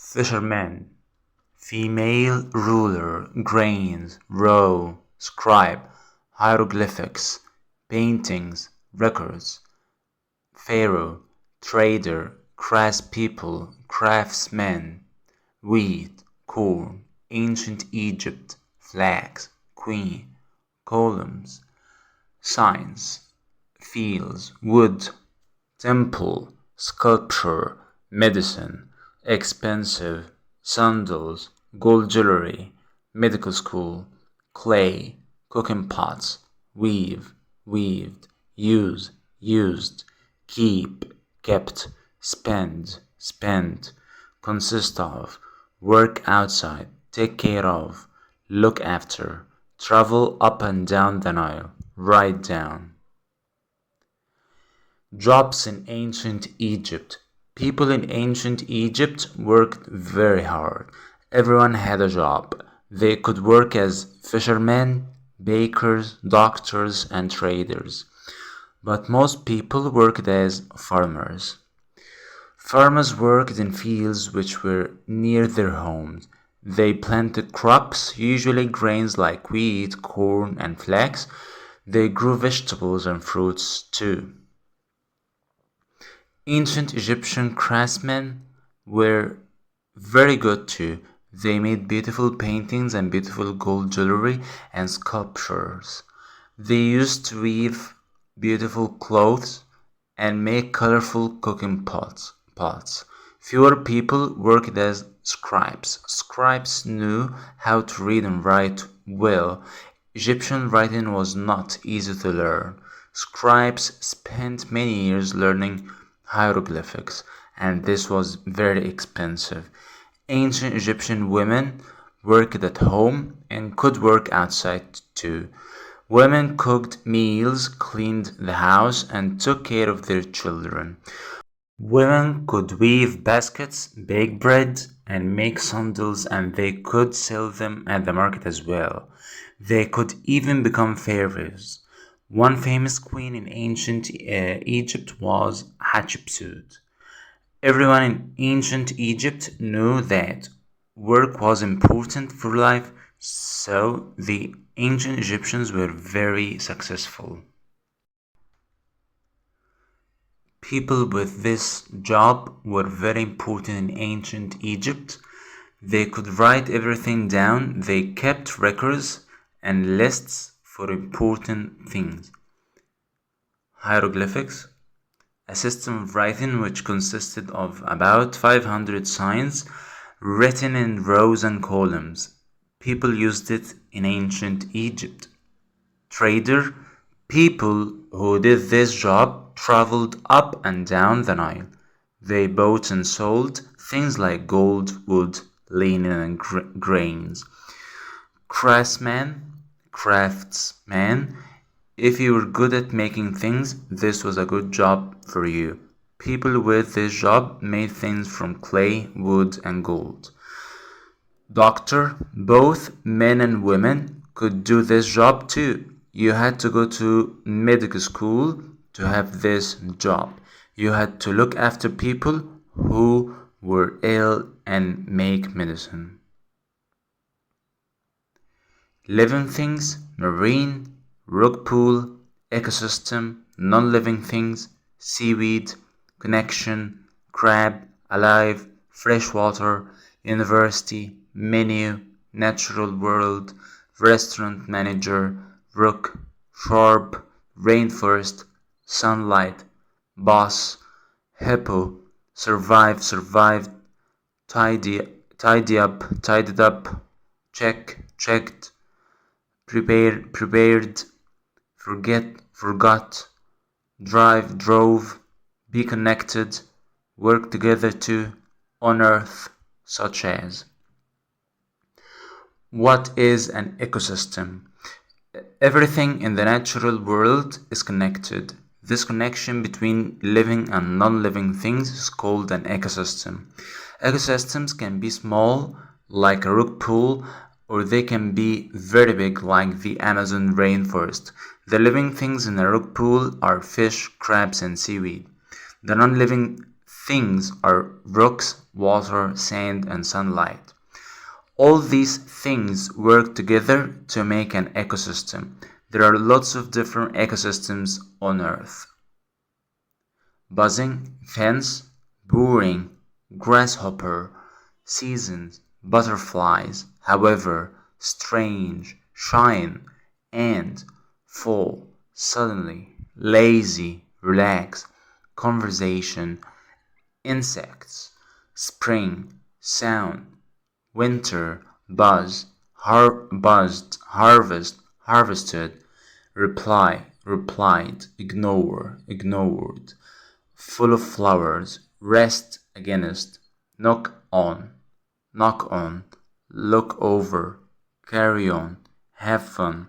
fisherman, female ruler, grains, row, scribe, hieroglyphics, paintings, records, pharaoh, trader, craftspeople, craftsmen, wheat, corn, ancient Egypt, flags, queen, columns, signs, fields, wood, temple, sculpture, medicine, expensive, sandals, gold jewelry, medical school, clay, cooking pots, weave, weaved, use, used, keep, kept, spend, spent, consist of, work outside, take care of, look after, travel up and down the Nile, write down. Jobs in ancient Egypt. People in ancient Egypt worked very hard. Everyone had a job. They could work as fishermen, bakers, doctors, and traders. But most people worked as farmers. Farmers worked in fields which were near their homes. They planted crops, usually grains like wheat, corn, and flax. They grew vegetables and fruits too. Ancient Egyptian craftsmen were very good too. They made beautiful paintings and beautiful gold jewelry and sculptures. They used to weave beautiful clothes and make colorful cooking pots. Fewer people worked as scribes. Scribes knew how to read and write well. Egyptian writing was not easy to learn. Scribes spent many years learning hieroglyphics, and this was very expensive. Ancient Egyptian women worked at home and could work outside too. Women cooked meals, cleaned the house, and took care of their children. Women could weave baskets, bake bread, and make sandals, and they could sell them at the market as well. They could even become pharaohs. One famous queen in ancient Egypt was Hatshepsut. Everyone in ancient Egypt knew that work was important for life, so the ancient Egyptians were very successful. People with this job were very important in ancient Egypt. They could write everything down, they kept records and lists for important things. Hieroglyphics, a system of writing which consisted of about 500 signs written in rows and columns. People used it in ancient Egypt. Trader, people who did this job traveled up and down the Nile. They bought and sold things like gold, wood, linen, and grains. Craftsman, if you were good at making things, this was a good job for you. People with this job made things from clay, wood, and gold. Doctor, both men and women could do this job too. You had to go to medical school to have this job. You had to look after people who were ill and make medicine. Living things, marine, rock pool, ecosystem, non-living things, seaweed, connection, crab, alive, freshwater, university, menu, natural world, restaurant manager, rook, sharp, rainforest, sunlight, boss, hippo, survived, tidied up, checked, prepared, forgot, drove, be connected, work together to, on earth, such as. What is an ecosystem? Everything in the natural world is connected. This connection between living and non-living things is called an ecosystem. Ecosystems can be small, like a rock pool, or they can be very big, like the Amazon rainforest. The living things in a rock pool are fish, crabs, and seaweed. The non-living things are rocks, water, sand, and sunlight. All these things work together to make an ecosystem. There are lots of different ecosystems on Earth. Buzzing, fence, burrowing, grasshopper, seasons, butterflies, however, strange, shine, and fall, suddenly, lazy, relax, conversation, insects, spring, sound, winter, buzz, buzzed, harvest, harvested, reply, replied, ignore, ignored, full of flowers, rest against, knock on, look over, carry on, have fun,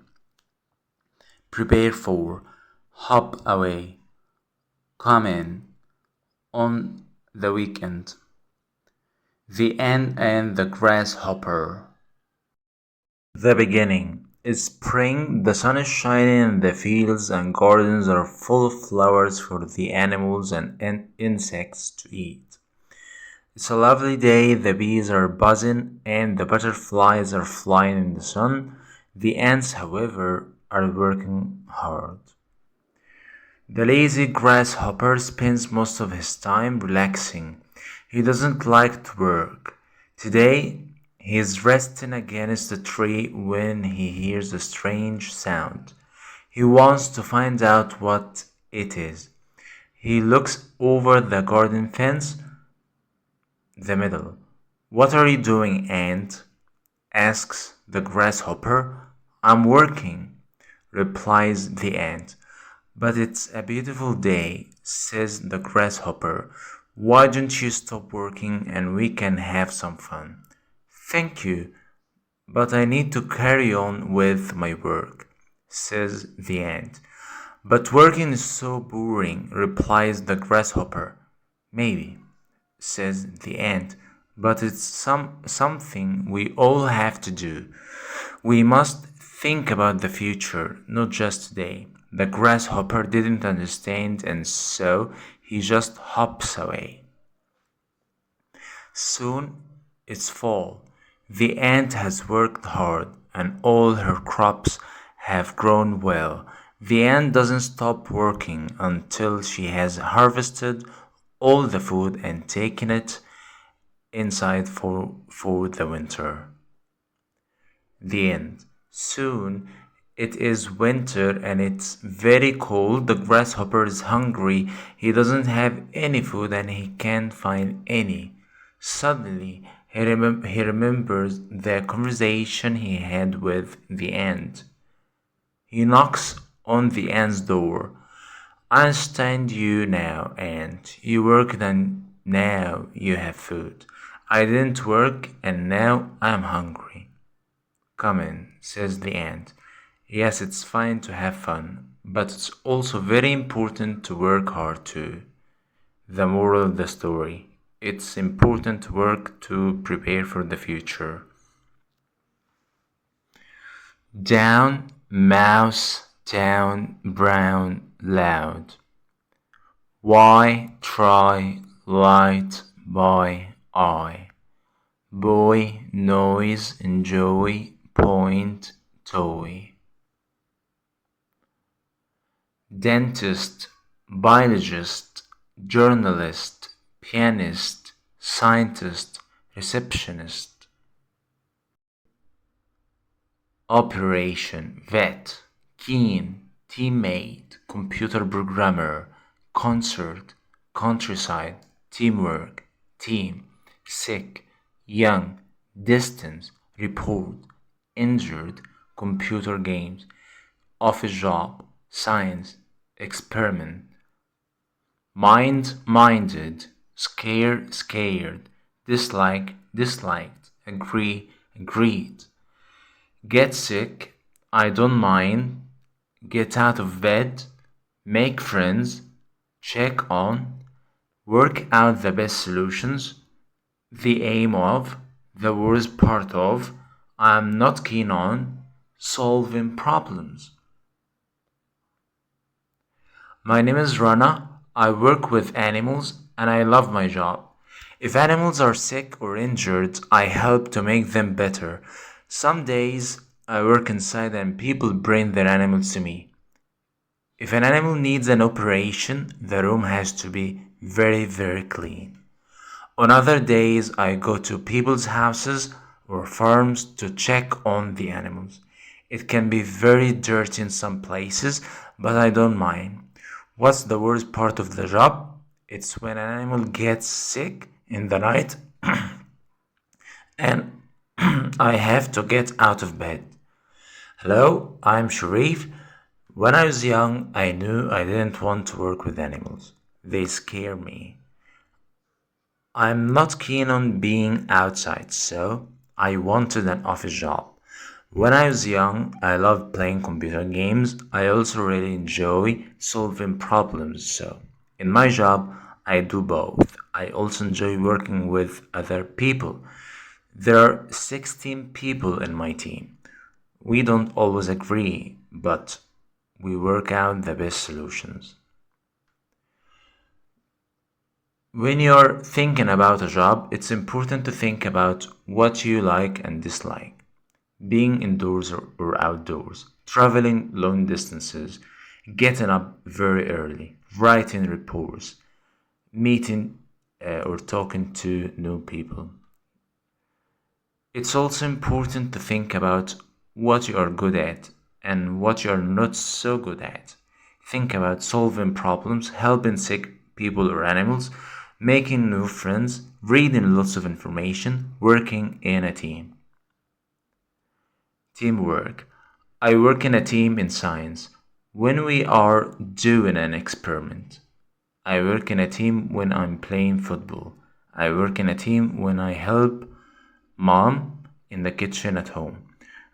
prepare for, hop away, come in, on the weekend. The ant and the grasshopper. The beginning. It's spring, the sun is shining and the fields and gardens are full of flowers for the animals and insects to eat. It's a lovely day, the bees are buzzing and the butterflies are flying in the sun. The ants, however, are working hard. The lazy grasshopper spends most of his time relaxing. He doesn't like to work. Today, he is resting against a tree when he hears a strange sound. He wants to find out what it is. He looks over the garden fence, the middle. What are you doing, ant? Asks the grasshopper. I'm working, replies the ant. But it's a beautiful day, says the grasshopper. Why don't you stop working and we can have some fun? Thank you, but I need to carry on with my work, says the ant. But working is so boring, replies the grasshopper. Maybe, says the ant, but it's something we all have to do. We must think about the future, not just today. The grasshopper didn't understand and so he just hops away. Soon it's fall. The ant has worked hard and all her crops have grown well. The ant doesn't stop working until she has harvested all the food and taken it inside for the winter. The end. Soon it is winter and it's very cold. The grasshopper is hungry. He doesn't have any food and he can't find any. Suddenly, he remembers the conversation he had with the ant. He knocks on the ant's door. I understand you now, ant. You worked and now you have food. I didn't work and now I'm hungry. Come in, says the ant. Yes, it's fine to have fun, but it's also very important to work hard too. The moral of the story. It's important to work to prepare for the future. Down, mouse, down, brown, loud. Why, try, light, by, eye. Boy, noise, enjoy, point, toy. Dentist, biologist, journalist, pianist, scientist, receptionist. Operation, vet, keen, teammate, computer programmer, concert, countryside, teamwork, team, sick, young, distance, report, injured, computer games, office job, science, experiment. Mind, minded, scare, scared, dislike, disliked, agree, agreed. Get sick, I don't mind, get out of bed, make friends, check on, work out the best solutions, the aim of, the worst part of, I'm not keen on, solving problems. My name is Rana. I work with animals. and I love my job. If animals are sick or injured, I help to make them better. Some days I work inside and people bring their animals to me. If an animal needs an operation, the room has to be very, very clean. On other days, I go to people's houses or farms to check on the animals. It can be very dirty in some places, but I don't mind. What's the worst part of the job? It's when an animal gets sick in the night and I have to get out of bed. Hello, I'm Sharif. When I was young, I knew I didn't want to work with animals. They scare me. I'm not keen on being outside, so I wanted an office job. When I was young, I loved playing computer games. I also really enjoy solving problems, so in my job, I do both. I also enjoy working with other people. There are 16 people in my team. We don't always agree, but we work out the best solutions. When you're thinking about a job, it's important to think about what you like and dislike. Being indoors or outdoors, traveling long distances, getting up very early, writing reports, meeting or talking to new people. It's also important to think about what you are good at and what you are not so good at. Think about solving problems, helping sick people or animals, making new friends, reading lots of information, working in a team. Teamwork. I work in a team in science when we are doing an experiment. I work in a team when I'm playing football. I work in a team when I help mom in the kitchen at home.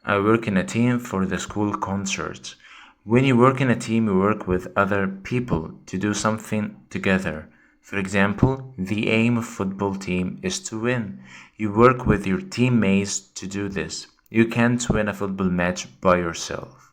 I work in a team for the school concerts. When you work in a team, you work with other people to do something together. For example, the aim of football team is to win. You work with your teammates to do this. You can't win a football match by yourself.